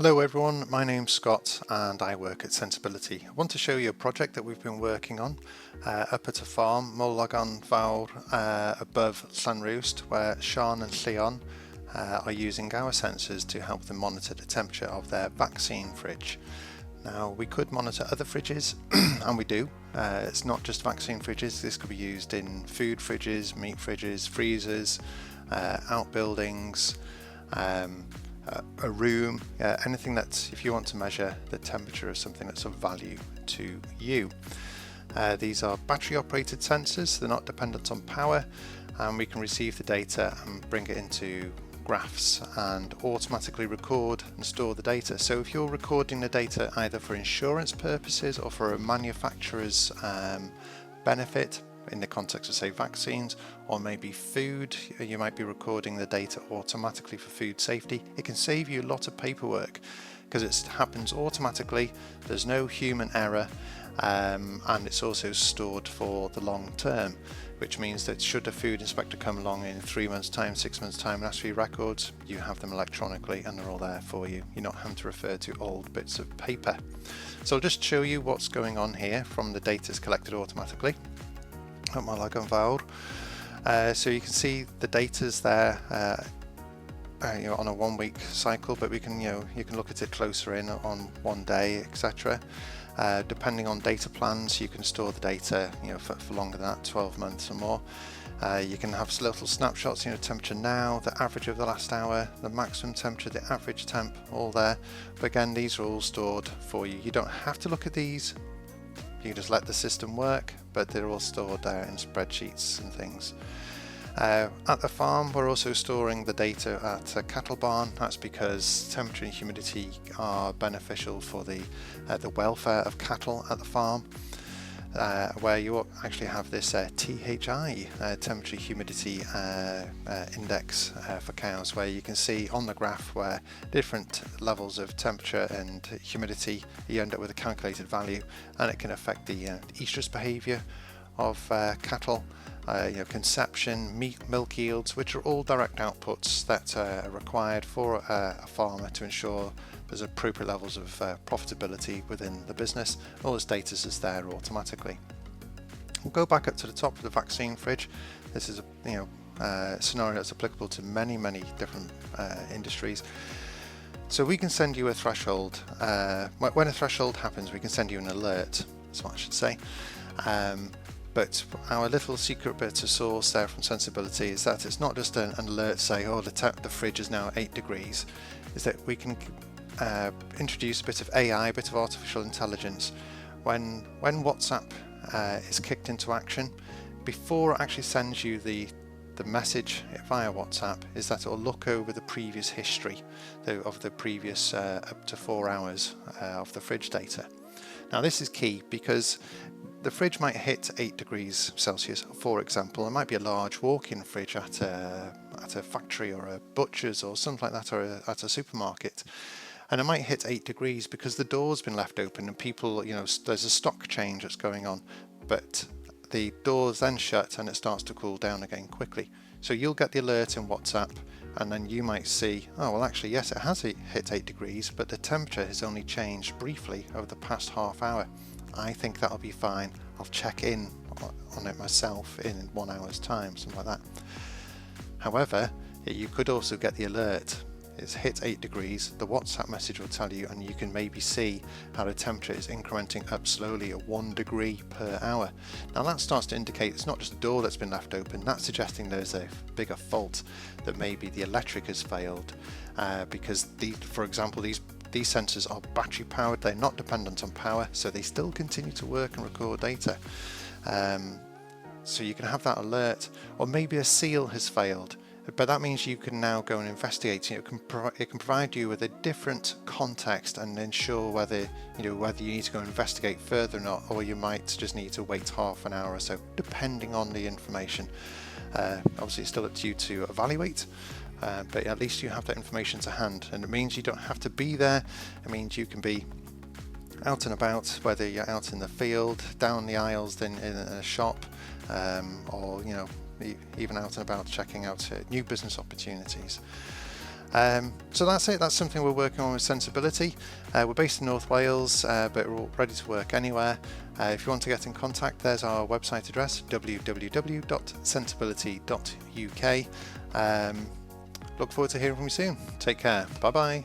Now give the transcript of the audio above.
Hello everyone, my name's Scott and I work at SenseAbility. I want to show you a project that we've been working on up at a farm, Molagan Fawr, above Llanrwst, where Sean and Leon are using our sensors to help them monitor the temperature of their vaccine fridge. Now, we could monitor other fridges, and we do. It's not just vaccine fridges, this could be used in food fridges, meat fridges, freezers, outbuildings, a room, anything that, if you want to measure the temperature of something that's of value to you. These are battery operated sensors, they're not dependent on power, and we can receive the data and bring it into graphs and automatically record and store the data. So if you're recording the data either for insurance purposes or for a manufacturer's benefit, in the context of say vaccines, or maybe food, you might be recording the data automatically for food safety. It can save you a lot of paperwork because it happens automatically, there's no human error, and it's also stored for the long term, which means that should a food inspector come along in 3 months time, 6 months time and ask for your records, you have them electronically and they're all there for you. You're not having to refer to old bits of paper. So I'll just show you what's going on here from the data is collected automatically at Molagan Fawr. So you can see the data's there on a 1 week cycle, but we can you can look at it closer in on 1 day, etc. Depending on data plans, you can store the data for longer than that, 12 months or more. You can have little snapshots, temperature now, the average of the last hour, the maximum temperature, the average temp, all there. But again, these are all stored for you. You don't have to look at these. You can just let the system work, but they're all stored there in spreadsheets and things. At the farm, we're also storing the data at a cattle barn. That's because temperature and humidity are beneficial for the welfare of cattle at the farm, where you actually have this THI, temperature humidity index for cows, where you can see on the graph where different levels of temperature and humidity, you end up with a calculated value, and it can affect the estrus behaviour of cattle, conception, milk yields, which are all direct outputs that are required for a farmer to ensure there's appropriate levels of profitability within the business. All this data is there automatically. We'll go back up to the top of the vaccine fridge. This is a scenario that's applicable to many different industries. So we can send you a threshold. When a threshold happens, we can send you an alert, that's what I should say. But our little secret bit of source there from SenseAbility is that it's not just an alert saying, oh, the fridge is now 8 degrees, is that we can introduce a bit of AI, a bit of artificial intelligence. When WhatsApp is kicked into action, before it actually sends you the message via WhatsApp, is that it will look over the previous history of the previous up to 4 hours of the fridge data. Now this is key because the fridge might hit 8 degrees Celsius, for example. It might be a large walk-in fridge at a factory or a butcher's or something like that, or at a supermarket. And it might hit 8 degrees because the door's been left open and people, there's a stock change that's going on. But the door's then shut and it starts to cool down again quickly. So you'll get the alert in WhatsApp, and then you might see, oh, well, actually, yes, it has hit 8 degrees, but the temperature has only changed briefly over the past half hour. I think that'll be fine. I'll check in on it myself in 1 hour's time, something like that. However, you could also get the alert. It's hit 8 degrees, the WhatsApp message will tell you, and you can maybe see how the temperature is incrementing up slowly at 1 degree per hour. Now that starts to indicate it's not just the door that's been left open, that's suggesting there's a bigger fault, that maybe the electric has failed, because for example, these sensors are battery powered, they're not dependent on power, so they still continue to work and record data. So you can have that alert, or maybe a seal has failed. But that means you can now go and investigate. It can provide you with a different context and ensure whether you need to go investigate further or not, or you might just need to wait half an hour or so, depending on the information. Obviously, it's still up to you to evaluate, but at least you have that information to hand, and it means you don't have to be there. It means you can be out and about, whether you're out in the field, down the aisles in a shop, or even out and about checking out new business opportunities. So that's it, that's something we're working on with SenseAbility. We're based in North Wales, but we're all ready to work anywhere. If you want to get in contact, there's our website address, www.senseability.uk. Look forward to hearing from you soon. Take care. Bye bye.